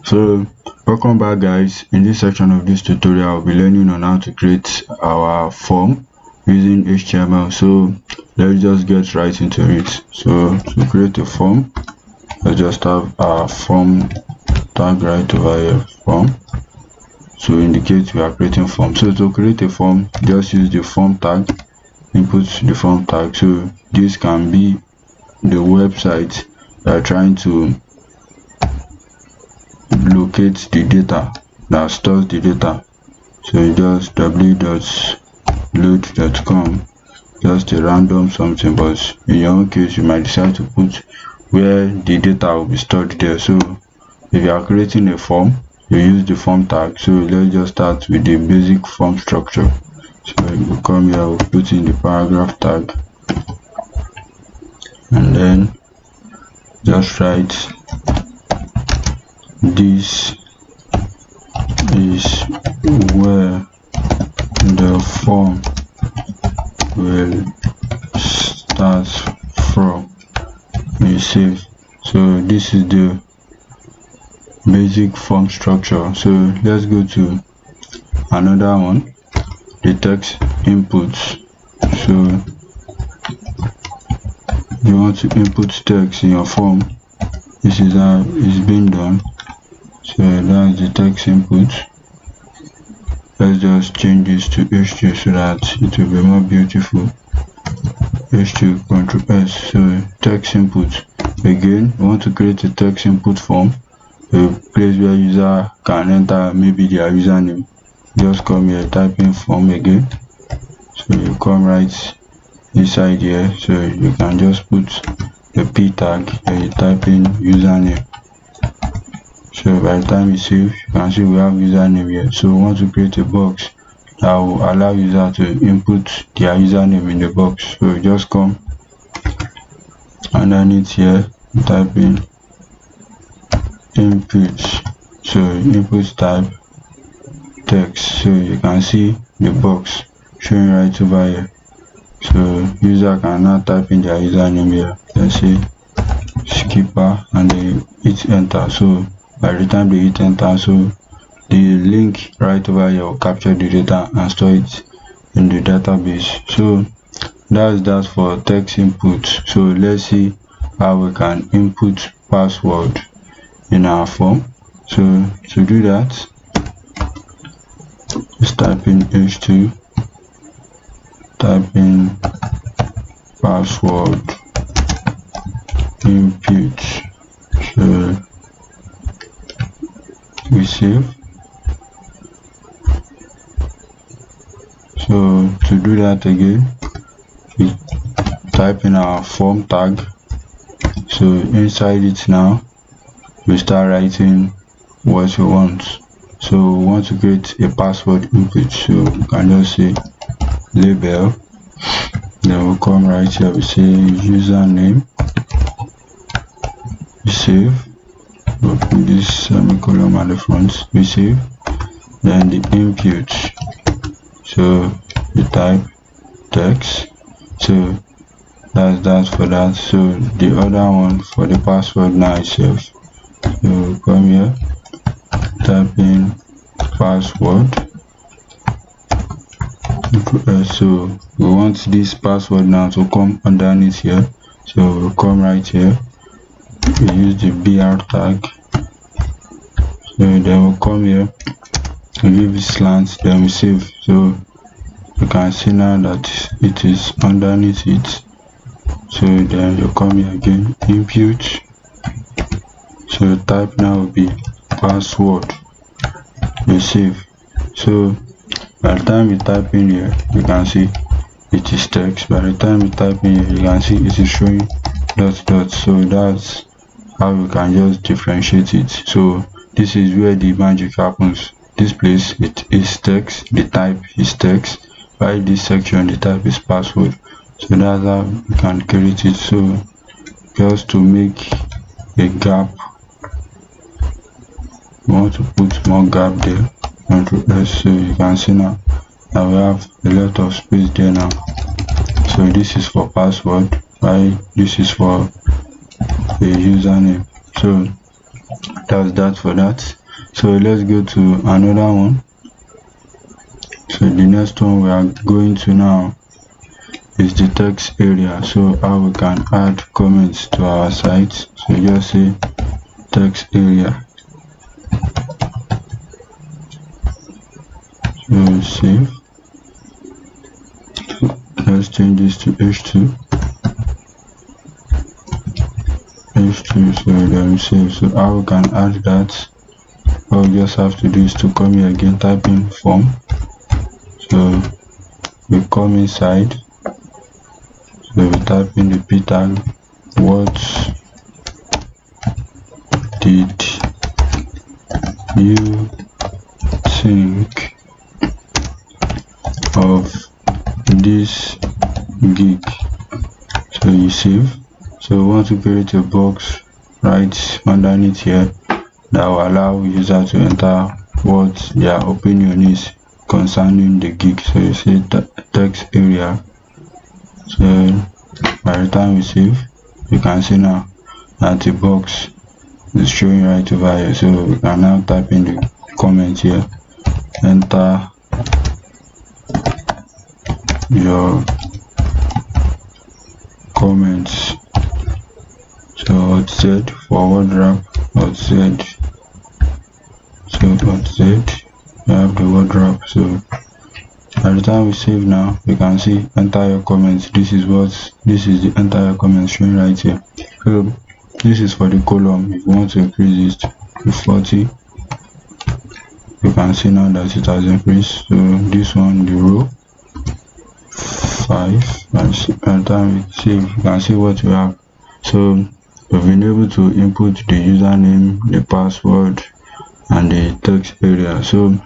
So welcome back guys. In this section of this tutorial I'll be learning on how to create our form using HTML. So let's just get right into it. So to create a form, let's just have our form tag right over here, form, to indicate we are creating form. So to create a form, just use the form tag, input the form tag. So this can be the website you are trying to locate the data that stores the data. So just w.load.com, just a random something, but in your own case you might decide to put where the data will be stored there. So if you are creating a form, you use the form tag. So let's just start with the basic form structure. So we come here, we'll put in the paragraph tag, and then just write this is where the form will start from. You save. So this is the basic form structure. So let's go to another one, the text inputs. So you want to input text in your form. This is how it's been done. So that's the text input. Let's just change this to H2 so that it will be more beautiful. H2, Ctrl S. So text input. Again, we want to create a text input form, a place where user can enter maybe their username. Just come here, type in form again. So you come right inside here. So you can just put the p tag and you type in username. So by the time you save, you can see we have username here. So we want to create a box that will allow user to input their username in the box. So just come underneath here, type in input. So input type text. So you can see the box showing right over here. So user can now type in their username here. Let's say skipper, and they hit enter. So by the time they hit enter, so the link right over here will capture the data and store it in the database. So that's that for text input. So let's see how we can input password in our form. So to do that, just type in h2, type in password input. So we save. So to do that again, we type in our form tag. So inside it now, we start writing what we want. So we want to create a password input. So we can just say label, then we'll come right here, we say username, we save. We'll put this semicolon at the front, we save. Then the input, so we type text. So that's that for that. So the other one for the password now itself, so we'll come here, type in password. So we want this password now to come underneath here. So we'll come right here, we use the br tag. So then we'll come here, we give it slant, then we save. So you can see now that it is underneath it. So then you come here again, input. So type now will be password, you save. So by the time you type in here, you can see it is text. By the time you type in here, you can see it is showing dot dot. So that's how we can just differentiate it. So this is where the magic happens. This place, it is text, the type is text. By this section, the type is password. So that's how we can create it. So just to make a gap, we want to put more gap there. Ctrl S. So you can see now that we have a lot of space there now. So this is for password, while this is for the username. So that's that for that. So let's go to another one. So the next one we are going to now is the text area. So how we can add comments to our site. So just say text area. So save. Let's change this to H2. So then save. So how we can add that? All we just have to do is to come here again, type in form. So we come inside. So we type in the p tag. What did you think of this gig? So you save. So we want to create a box right underneath here that will allow user to enter what their opinion is concerning the gig. So you say text area. So by the time we save, you can see now that the box is showing right over here. So we can now type in the comment here, enter your comments. So what said forward wrap, what said. So what said, you have the word wrap. So by the time we save now, we can see enter your comments. This is the entire comments showing right here. So this is for the column. If you want to increase it to 40, you can see now that it has increased. So this one, the row 5, by the time we save, you can see what we have. So we've been able to input the username, the password, and the text area. So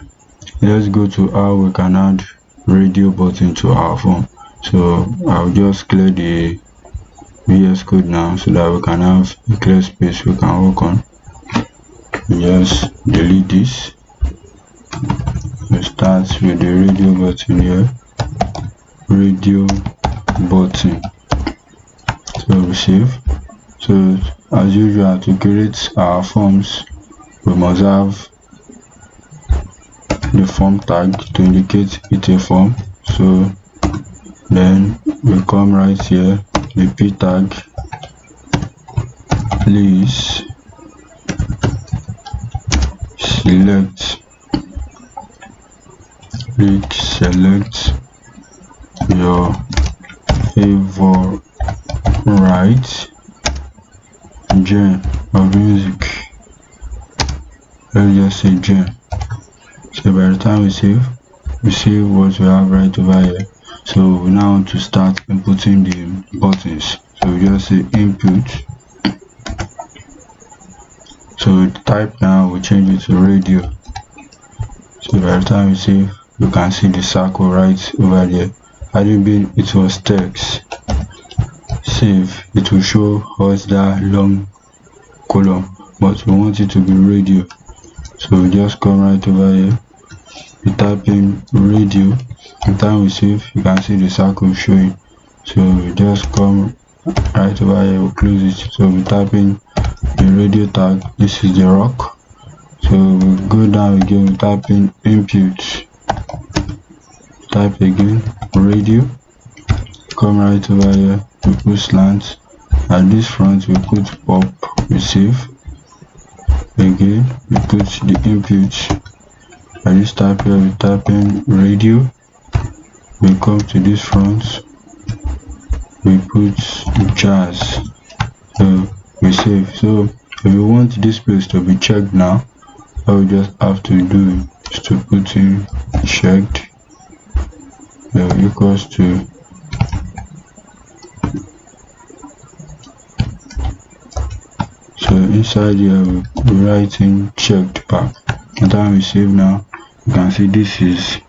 let's go to how we can add radio button to our form. So I'll just clear the VS Code now so that we can have a clear space we can work on. Just delete this. We start with the radio button here. Radio button. So we save. So as usual, to create our forms, we must have the form tag to indicate it's a form. So then we come right here, the p tag, please select your favorite genre of music. Let's just say genre. So by the time we save what we have right over here. So we now want to start inputting the buttons. So we just say input. So the type now we change it to radio. So by the time we save, you can see the circle right over there. Had it been it was text, save, it will show us that long column, but we want it to be radio. So we just come right over here, we type in radio. By the time we save, you can see the circle showing. So we just come right over here, we close it. So we type in the radio tag. This is the rock. So we go down again, we type in input, type again radio, come right over here, we put slant. At this front we put pop, we save again, we put the input. At this type here we type in radio, we come to this front, we put jazz. So we save. So if you want this place to be checked now, all we just have to do is to put in checked equals to so inside here we write in checked path. And time we save now, you can see this is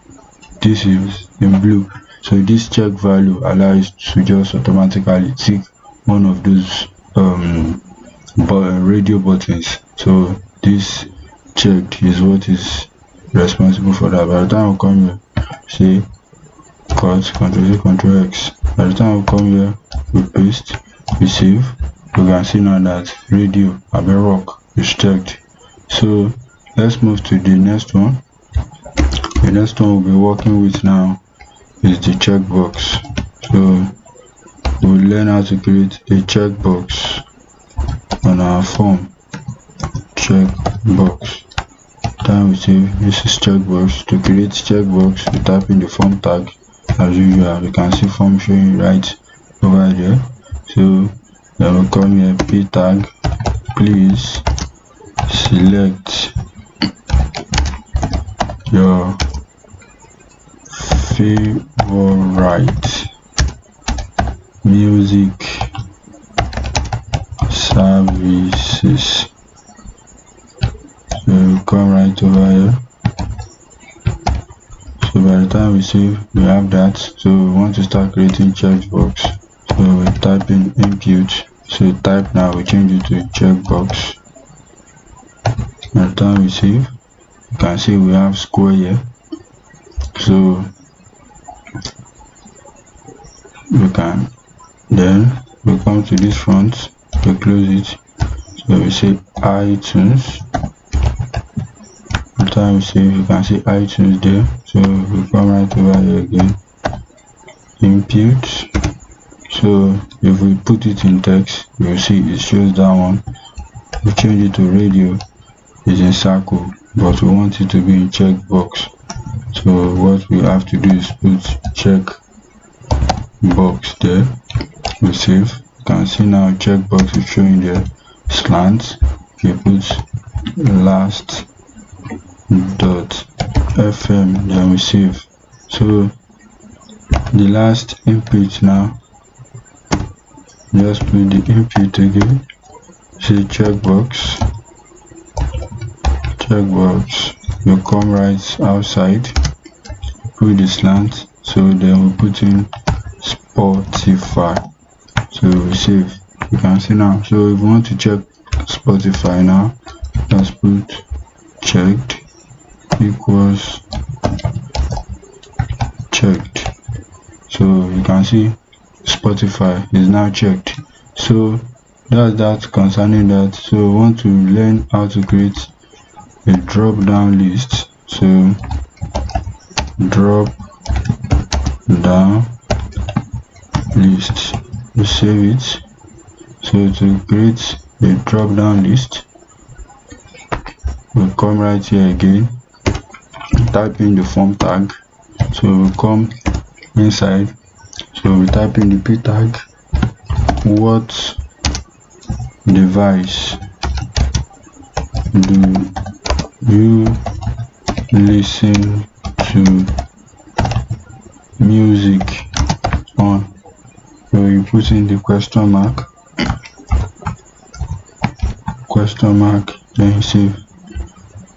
in blue. So this check value allows to just automatically tick one of those radio buttons. So this checked is what is responsible for that. By the time we come here, say cut, Ctrl+C, Ctrl+X. By the time we come here, we paste, we save. We can see now that radio rock is checked. So let's move to the next one. The next one we'll be working with now is the checkbox. So we'll learn how to create a checkbox on our form. Checkbox. Time we save. This is checkbox. To create checkbox, we type in the form tag as usual. You can see form showing right over there. So then we'll come here, p tag. Please select your favorite music services. So we'll come right over here. So by the time we save, we have that. So we want to start creating checkbox. So we type in input. So type now, we change it to checkbox. By the time we save, you can see we have square here. So we can then we come to this front, we close it. So we say iTunes. By the time we save, you can see iTunes there. So we come right over here again, input. So if we put it in text, you will see it shows that one. We change it to radio, is in circle, but we want it to be in checkbox. So what we have to do is put check box there. We save. You can see now checkbox is showing there. Slant. You put last .fm, then we save. So the last input now, just put the input again. See checkbox. You come right outside, put the slant. So then we put in Spotify. So we save. You can see now. So if we want to check Spotify now, let's put checked equals checked. So you can see Spotify is now checked. So that's that concerning that. So we want to learn how to create a drop down list. So drop down list, we save it. So to create a drop down list, we'll come right here again, type in the form tag. So we'll come inside. So we type in the p tag. What device do you listen to music on? So you put in the question mark, then you save.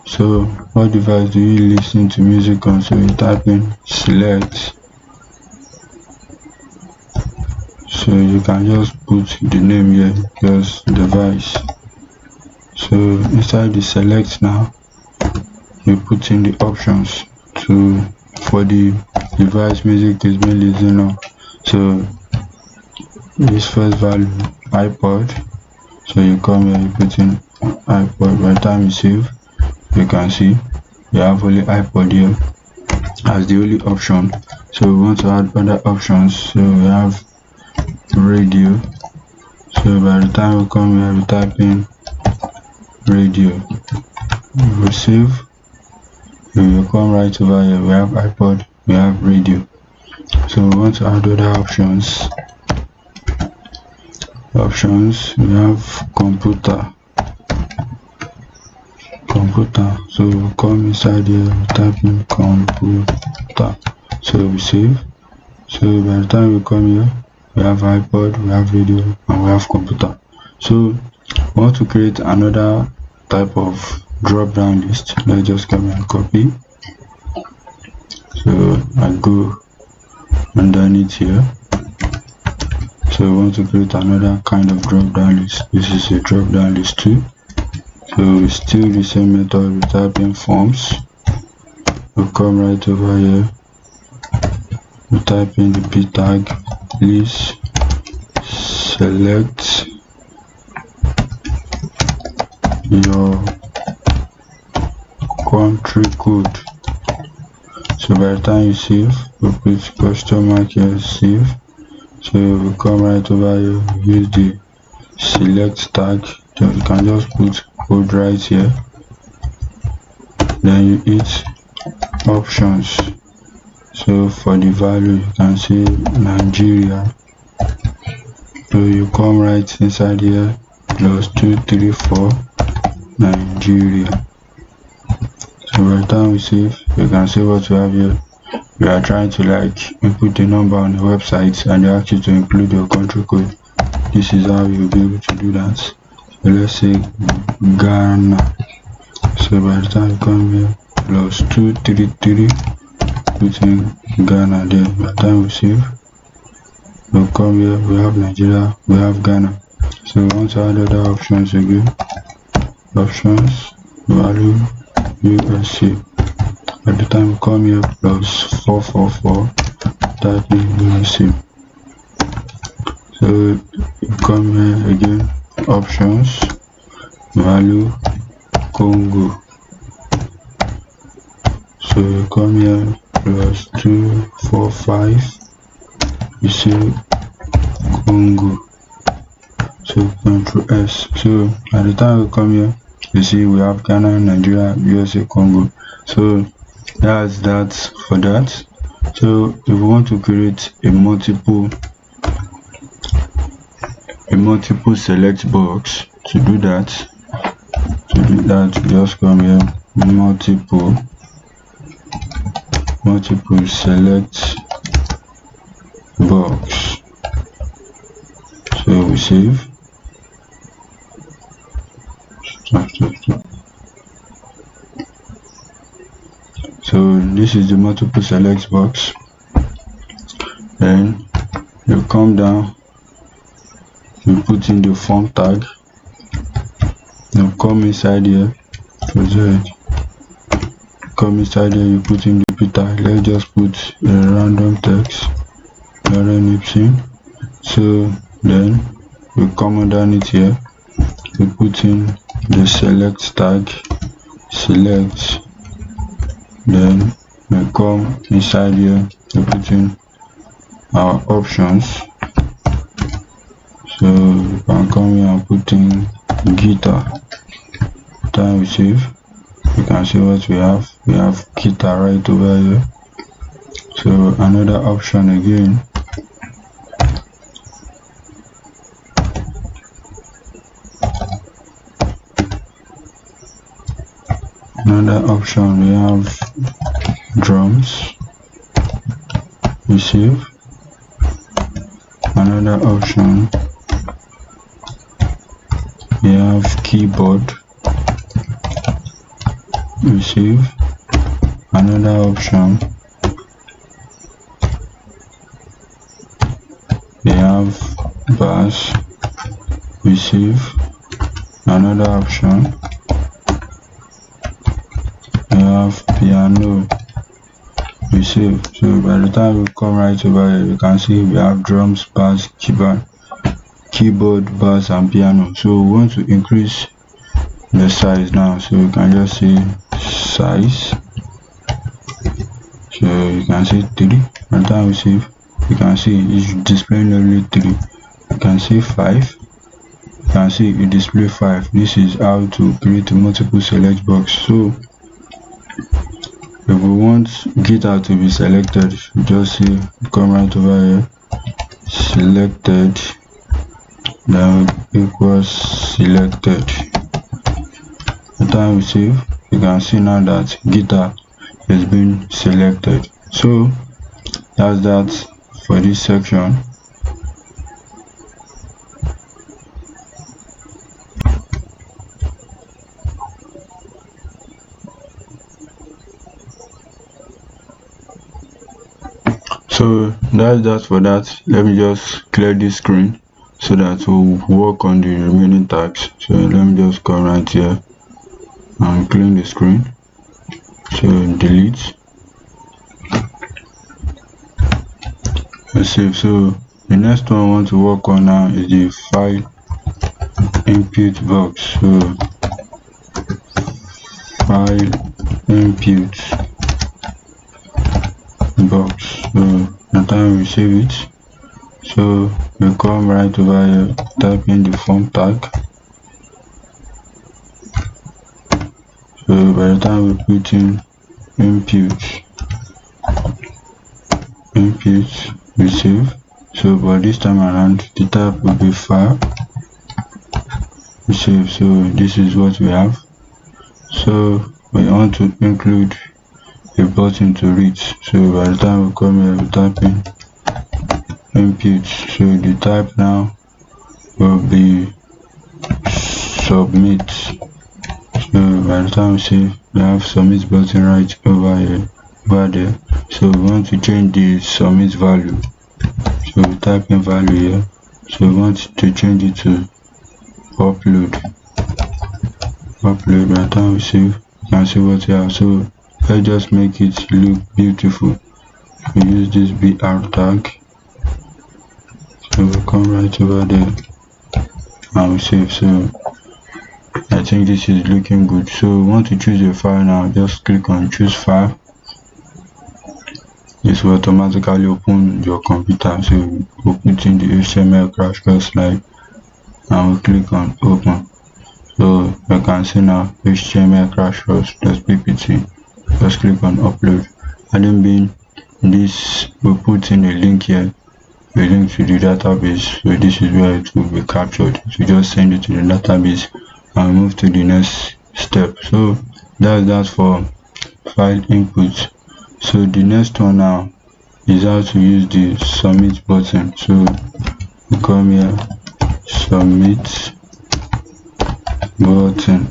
So what device do you listen to music on? So you type in select. So you can just put the name here, just device. So inside the select now, you put in the options for the device music is being listened on. So this first value iPod. So you come here, you put in iPod. By the time you save, you can see you have only iPod here as the only option. So we want to add other options. So we have radio. So by the time we come here, we type in radio. We save. We will come right over here. We have iPod, we have radio. So we want to add other options. We have computer. So we come inside here, we type in computer. So we save. So by the time we come here, we have iPod, we have radio, and we have computer. So we want to create another type of drop down list. Let's just come and copy. So I go underneath here. So we want to create another kind of drop down list. This is a drop down list too. So it's still the same method. We type in forms. We come right over here. We type in the p tag. Please select your country code. So by the time you save, you put question mark here, save. So you come right over here, use the select tag, then you can just put code right here, then you hit options. So for the value you can say Nigeria, so you come right inside here, +234 Nigeria. So by the time we save, you can see what we have here. We are trying to like input the number on the website and they ask you to include your country code. This is how you'll be able to do that. So let's say Ghana. So by the time you come here, +233, put in Ghana there. By the time we save, we'll come here, we have Nigeria, we have Ghana. So we want to add other options again. Options, value, USA. By the time we come here, +444, type in USA. So you come here again, options, value, Congo. So you come here, +245, you see Congo. So Control S. So at the time we come here, you see we have Ghana, Nigeria, USA, Congo. So that's that for that. So if we want to create a multiple select box, to do that we just come here, multiple select box. So we save. So this is the multiple select box. Then you come down, you put in the form tag, you come inside here, you put in the Peter. Let's just put a random text, so then we come underneath here, we put in the select tag, select, then we come inside here, we put in our options. So you can come here and put in guitar. Time we save, you can see what we have. We have guitar right over here. So another option again, we have drums. We save. Another option, we have keyboard. We save. Another option, we have bass. We save. Another option, we have piano. We save. So by the time we come right over here, you can see we have drums, bass, keyboard, bass and piano. So we want to increase the size now, so you can just say size. So you can see 3. By the time we save, you can see it's displaying only 3. You can see 5. You can see it display 5. This is how to create a multiple select box. So if we want guitar to be selected, you just see, come right over here, selected, then equals selected. The time we save, you can see now that guitar has been selected. So that's that for this section. So that's that for that. Let me just clear this screen so that we'll work on the remaining tags. So let me just come right here and clean the screen. So delete and save. So the next one I want to work on now is the file input box. So file input box. So the time we save it, so we come right over here, type in the form tag. So by the time we put in input, we save. So but this time around the type will be file, we save. So this is what we have. So we want to include a button to read. So by the time we come here, we type in input. So the type now will be submit. So by the time we save, we have submit button right over here, over there. So we want to change the submit value. So we type in value here. So we want to change it to upload. By the time we save, you can see what we have. So let's just make it look beautiful. We use this BR tag. So we come right over there and we save. So I think this is looking good. So we want to choose a file now. Just click on choose file. This will automatically open your computer. So we'll put in the HTML crash course slide and we'll click on open. So you can see now HTML crash course .ppt. Just click on upload. And then being this, we'll put in a link here, a link to the database. So this is where it will be captured. So just send it to the database and move to the next step. So that's that for file input. So the next one now is how to use the submit button. So we come here, submit button.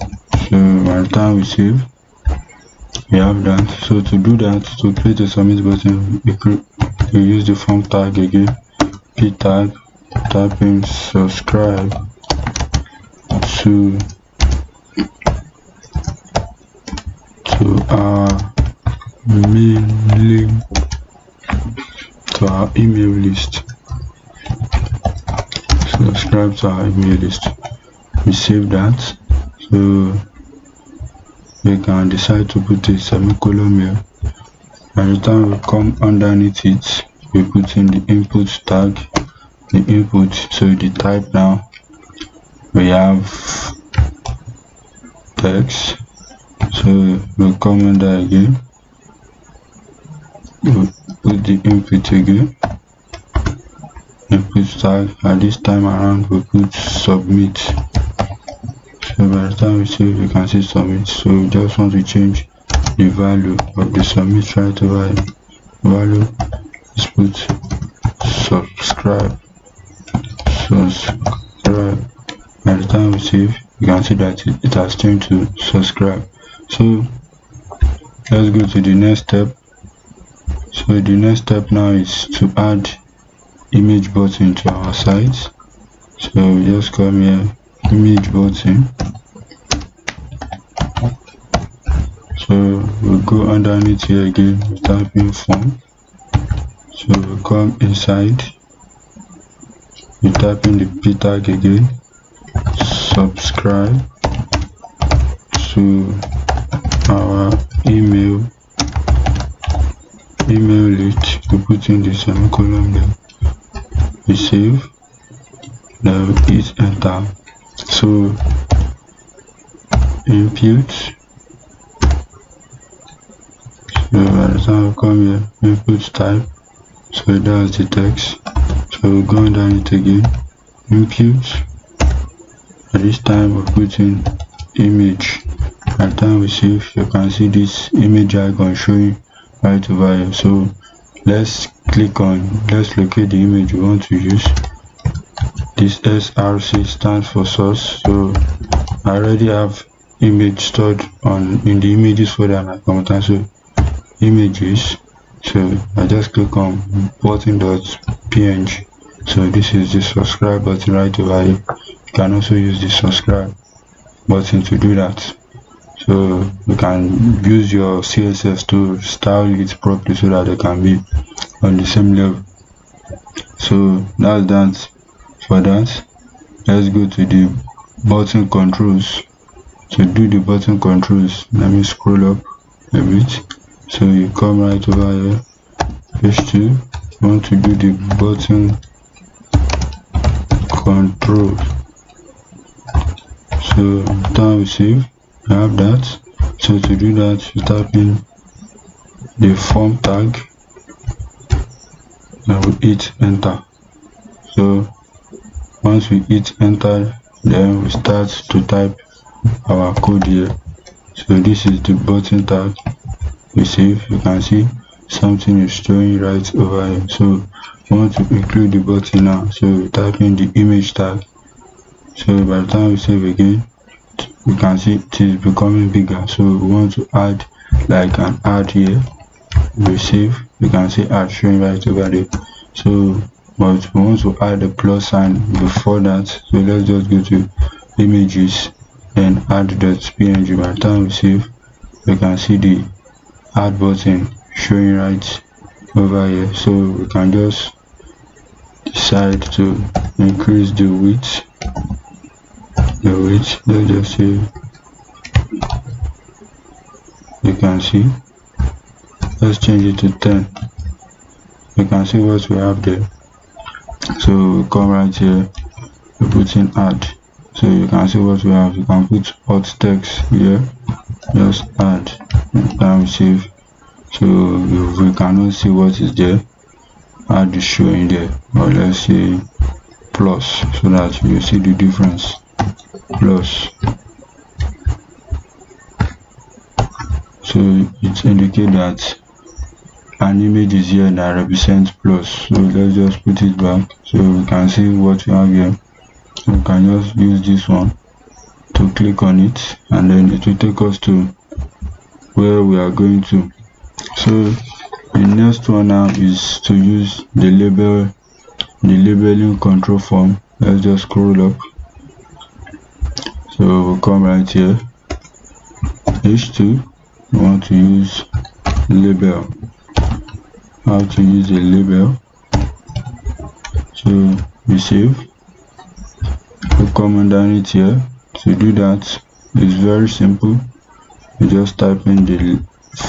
So by the time we save, we have that. So to do that, to create a submit button, we use the form tag again, p tag, type in subscribe to our mailing, to our email list. Subscribe to our email list. We save that. So we can decide to put a semicolon here. By the time we come underneath it, we put in the input tag, the input. So the type now, we have text. So we'll come under again, we'll put the input again, input tag. At this time around, we'll put submit. So by the time we save, you can see submit. So we just want to change the value of the submit right over here. Value is put subscribe. By the time we save, you can see that it has changed to subscribe. So let's go to the next step. So the next step now is to add image button to our site. So we just come here, image button. So we'll go underneath here again, we type in form. So we'll come inside, we type in the p tag again, subscribe to our email list. We put in the semicolon there, we save, now we hit enter. So input. So by the time we come here, input type. So that's the text. So we go underneath again, input. At this time we put in image. By the time we save, you can see this image icon showing right over here. So let's locate the image we want to use. This SRC stands for source. So I already have image stored in the images folder on my computer. So images. So I just click on button.png. So this is the subscribe button right over here. You can also use the subscribe button to do that. So you can use your CSS to style it properly so that they can be on the same level. So that's that for that. Let's go to the button controls. To do the button controls, let me scroll up. a bit. So you come right over here, page 2, you want to do the button control. So time we save, you have that. So to do that, you type in the form tag and we hit enter. So once we hit enter, then we start to type our code here. So this is the button tag we save. You can see something is showing right over here. So we want to include the button now, so we type in the image tag. So by the time we save again, we can see it is becoming bigger. So we want to add like an ad here. We save, you can see ad showing right over there. So but we want to add a plus sign before that. So let's just go to images and add.png. By the time we save, we can see the add button showing right over here. So we can just decide to increase the width. Let's just say, you can see, let's change it to 10. You can see what we have there. So we come right here, we put in add. So you can see what we have. You can put alt text here, just add, and time save. So if we cannot see what is there, add is showing there, or let's say plus, so that you see the difference. Plus, so it indicates that an image is here that represents plus. So let's just put it back so we can see what we have here. So we can just use this one to click on it, and then it will take us to where we are going to. So the next one now is to use the labeling control form. Let's just scroll up. So we'll come right here, H2, we want to use label. How to use a label? So we save, we come underneath here. To do that, it's very simple. You just type in the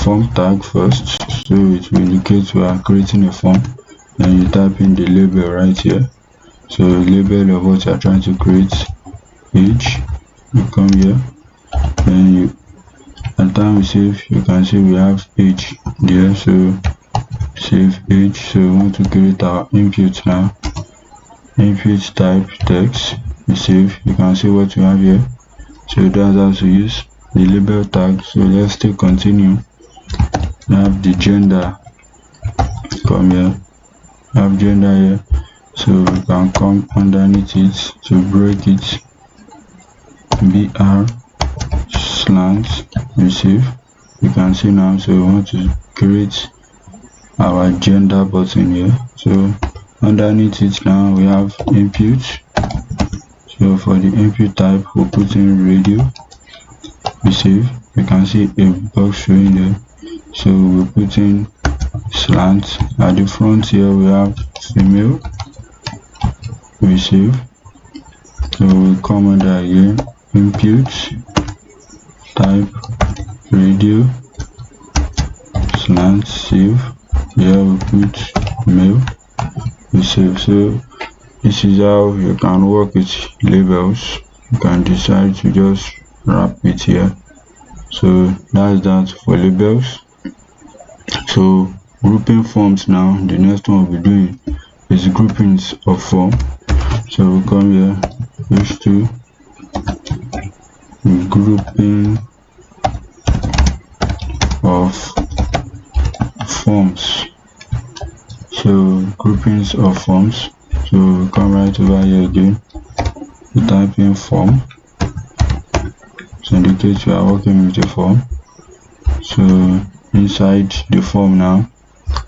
form tag first, so it will indicate we are creating a form. Then you type in the label right here. So label of what you are trying to create, page. You come here, then you, at the time we save, you can see we have page there. So save page. So we want to create our input now. Input type text. We save. You can see what we have here. So that's how to use the label tag. So let's still continue. We have the gender. Come here. We have gender here. So we can come underneath it to break it. BR slant. We save. You can see now. So we want to create our gender button here. So underneath it now we have input. So for the input type, we'll put in radio. We save. You can see a box showing there. So we'll put in slant. At the front here we have female. We save. So we'll come under again, input type radio slant, save. Here we put male. We save. So this is how you can work with labels. You can decide to just wrap it here. So that's that for labels. So grouping forms now, the next one we'll be doing is groupings of form. So we come here, page 2, grouping of forms. So groupings of forms. So we come right over here again, we type in form. So indicate you are working with a form. So inside the form now,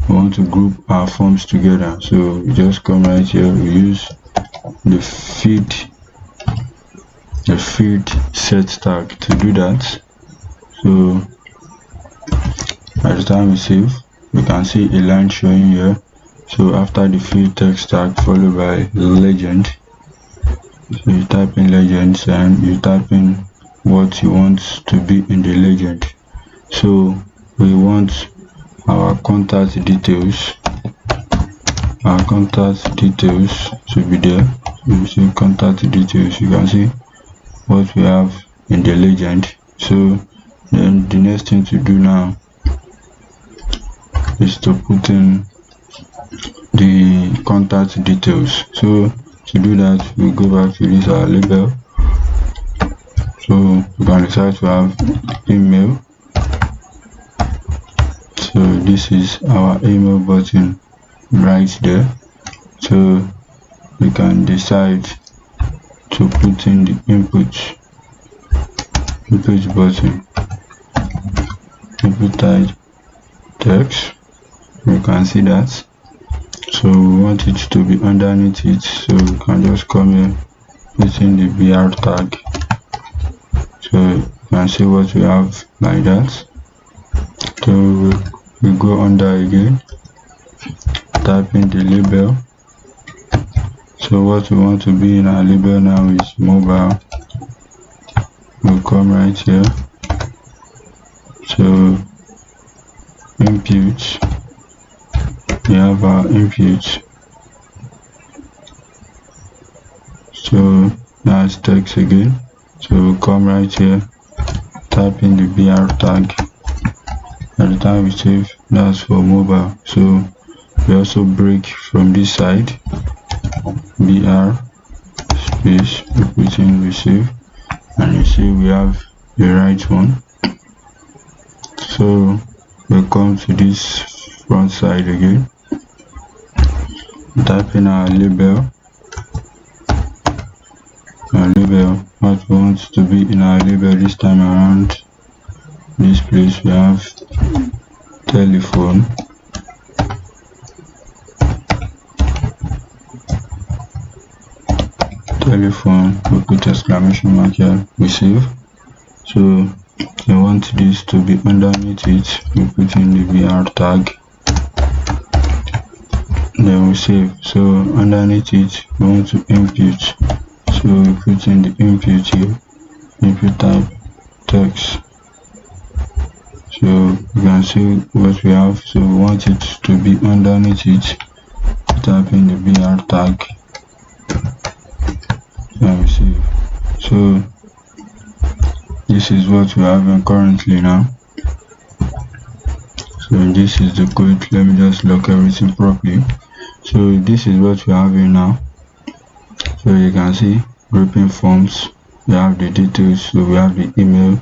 we want to group our forms together. So we just come right here, we use the field set tag to do that. So by the time we save, we can see a line showing here. So after the field text tag followed by legend, so you type in legends and you type in what you want to be in the legend. So we want our contact details to be there. So you see contact details, you can see what we have in the legend. So then the next thing to do now is to put in the contact details. So to do that, we go back to this our label. So we can decide to have email. So this is our email button right there. So we can decide to put in the input button, input type text. You can see that. So we want it to be underneath it, so we can just come here, put in the BR tag. So you can see what we have like that. So we go under again, type in the label. So what we want to be in our label now is mobile. We'll come right here. So input, we have our input. So that's text again. So we'll come right here, type in the BR tag. By the time we save, that's for mobile. So we also break from this side, BR space, we put in receive, and you see we have the right one. So we'll come to this front side again, type in our label, what we want to be in our label this time around. This place we have telephone, we put exclamation mark here, receive. So we want this to be underneath it, we put in the BR tag, then we save. So underneath it we want to input, so we put in the input here, input type text. So you can see what we have. So we want it to be underneath it, type in the BR tag, and we save. So this is what we have currently now. So this is the code. Let me just lock everything properly. So this is what we have here now. So you can see grouping forms, we have the details, so we have the email,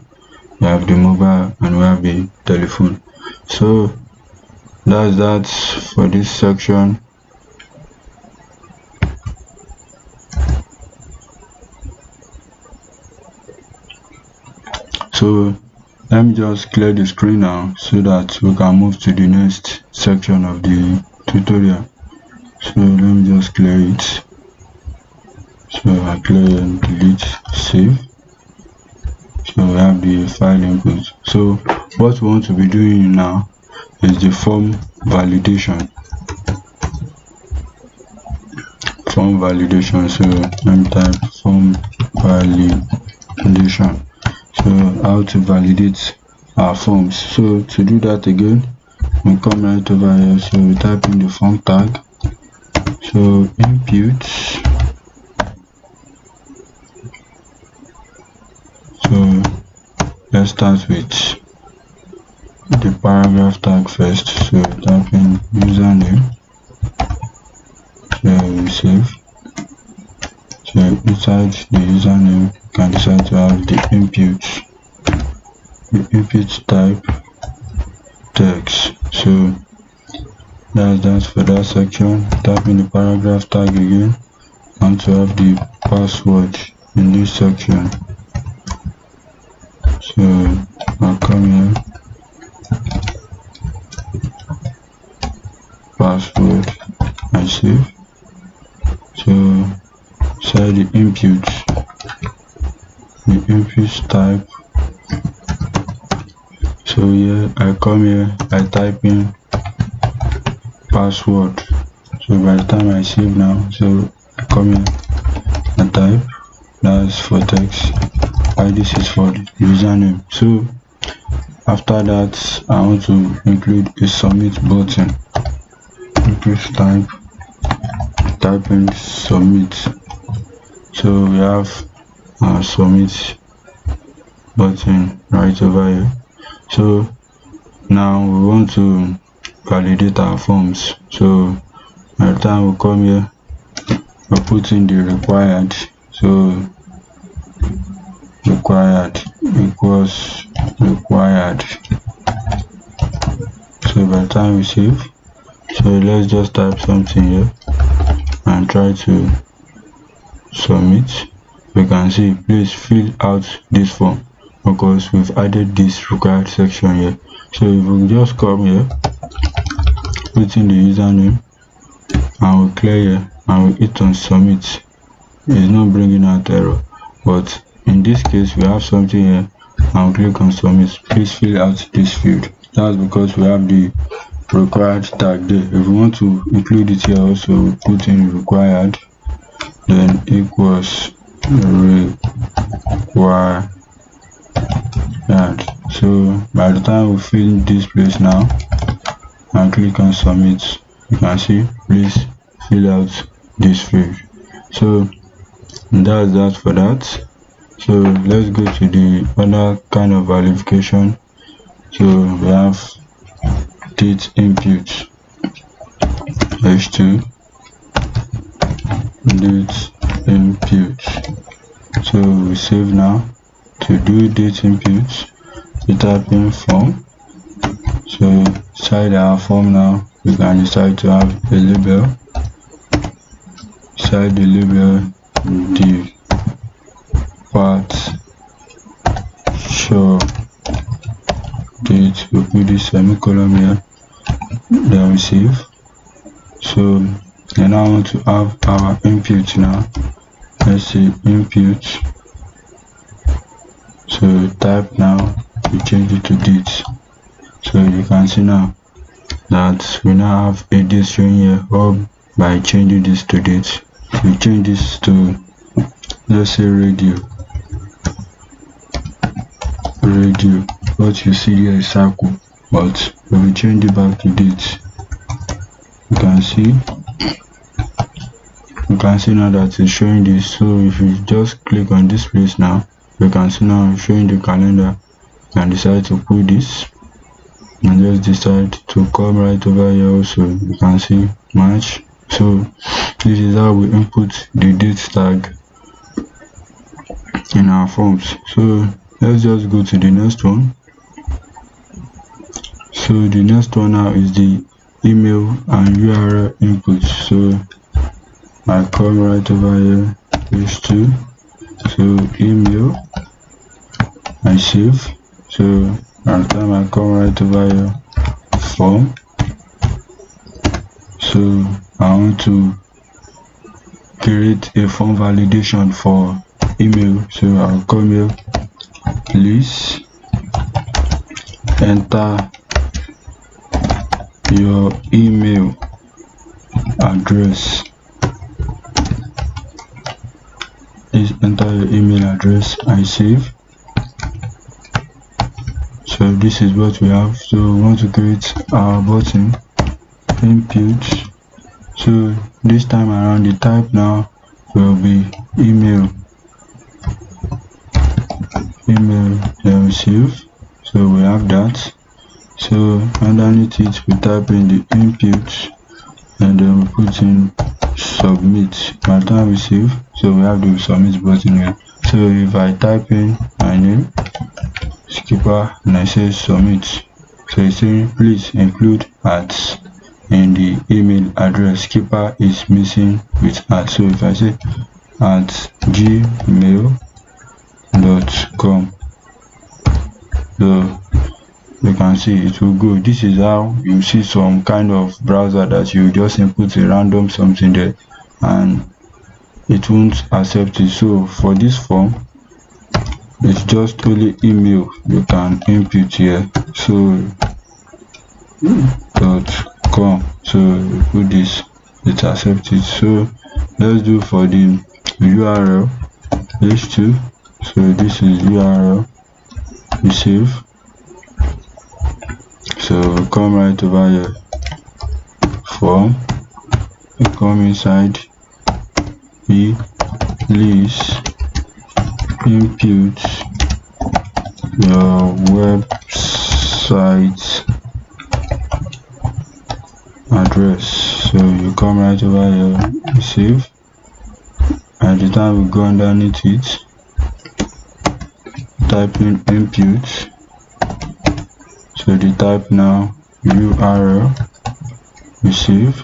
we have the mobile, and we have the telephone. So that's that for this section. So let me just clear the screen now so that we can move to the next section of the tutorial. So let me just clear it. So I clear and delete, save. So we have the file input. So what we want to be doing now is the form validation. So let me type form validation. So how to validate our forms. So to do that again, we come right over here. So we type in the form tag. So input. So let's start with the paragraph tag first. So type in username. So we save. So inside the username, you can decide to have the input type text. So that's that for that section. Type in the paragraph tag again, and to have the password in this section. So I'll come here, password, and save. So say the input type. So here I come here, I type in password. So by the time I save now, so I come here, I type, that's for text, this is for the username. So After that, I want to include a submit button. Please type in submit. So we have our submit button right over here. So now we want to validate our forms. So by the time we come here, we put in the required. So required equals required. So by the time we save, so let's just type something here and try to submit. You can see, please fill out this form, because we've added this required section here. So if we just come here, put in the username, and we clear here and we hit on submit, it's not bringing out error. But in this case, we have something here and we click on submit. Please fill out this field. That's because we have the required tag there. If we want to include it here also, we put in required, then equals required. So by the time we fill this place now and click on submit, you can see, please fill out this field. So that's that for that. So let's go to the other kind of verification. So we have date input h2 date input. So we save now. To do date input, we type in form. So inside our form now, we can decide to have a label. Inside the label, the part show date, we put this semicolon here, then we save. So and now I want to have our input now. Let's say input. So type now, we change it to date. So you can see now that we now have a date showing here, or by changing this to date. We change this to, let's say, radio. What you see here is circle, but when we change it back to date, you can see now that it's showing this. So if you just click on this place now, you can see now showing the calendar. You can decide to put this and just decide to come right over here also. You can see match. So this is how we input the date tag in our forms. So let's just go to the next one. So the next one now is the email and URL input. So I come right over here, page 2. So email, I save. So by the time I come right over here, form. So I want to create a form validation for email. So I'll come here, please enter your email address. Please enter your email address. I save. So this is what we have. So we want to create our button input. So this time around, the type now will be email, then we save. So we have that. So underneath it, we type in the input and then we put in submit. By the time we save, so we have the submit button here. So if I type in my name, skipper, and I say submit, so it's saying please include @ in the email address. Skipper is missing with @. So if I say @gmail.com, so you can see it will go. This is how you see some kind of browser that you just input a random something there and it won't accept it. So for this form, it's just only email you can input here. So .com, so you put this, it accepts it. So let's do for the URL h2. So this is URL, we save. come right over here, form, you come inside, please input your website address. So you come right over here, save. At the time we go underneath it, type in input. So the type now URL, you save.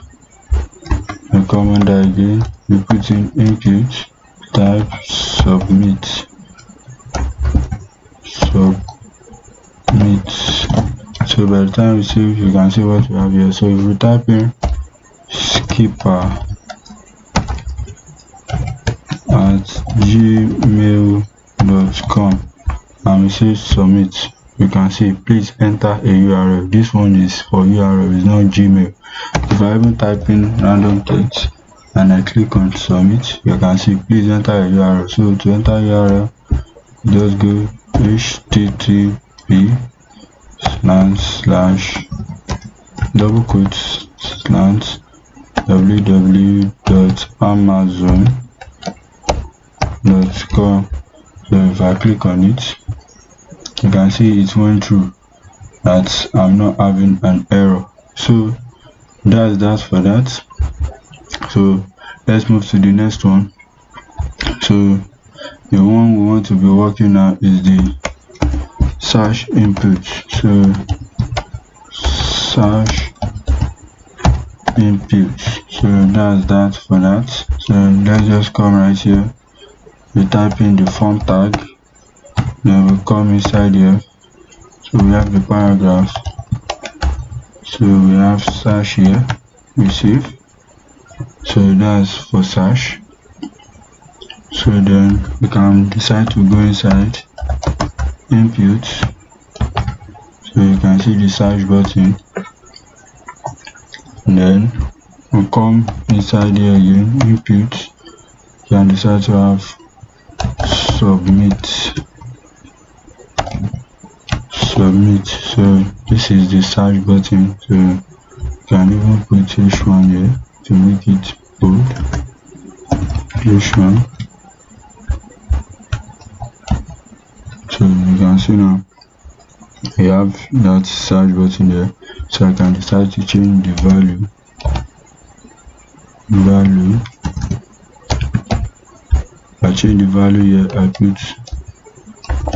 You come under again, you put in input, type submit. So by the time you save, you can see what we have here. So if we type in skipper@gmail.com and we say submit, you can see please enter a URL. This one is for URL, it's not Gmail. If I even type in random text and I click on submit, you can see please enter a URL. So to enter URL, just go http://www.amazon.com. So if I click on it, you can see it went through, that I'm not having an error. So that's that for that. So let's move to the next one. So the one we want to be working now is the search input. So search input, so that's that for that. So let's just come right here, we type in the form tag, then we come inside here. So we have the paragraph, so we have search here, we save. So that's for search. So then we can decide to go inside input. So you can see the search button, and then we come inside here again, input. You can decide to have submit. So this is the search button. So you can even put H1 here to make it bold. H1. So you can see now I have that search button there. So I can decide to change the value. I change the value here, I put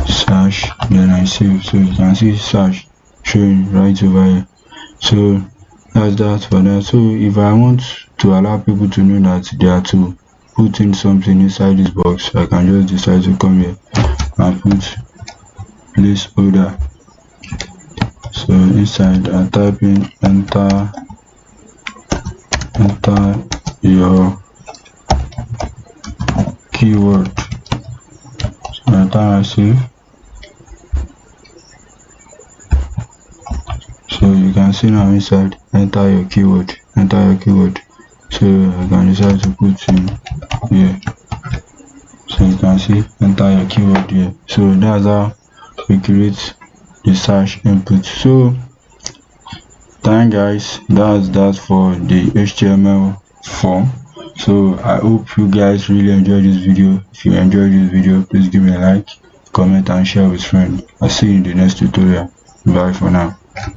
search, then I save. So you can see search showing right over here. So that's that for that. So if I want to allow people to know that they are to put in something inside this box, I can just decide to come here and put placeholder. So inside I type in enter your keyword. So by the time I save, so you can see now inside enter your keyword. So I can decide to put in here. So you can see enter your keyword here. So that's how we create the search input. So thank guys, that's that for the HTML form. So I hope you guys really enjoyed this video. If you enjoyed this video, please give me a like, comment and share with friends. I'll see you in the next tutorial. Bye for now.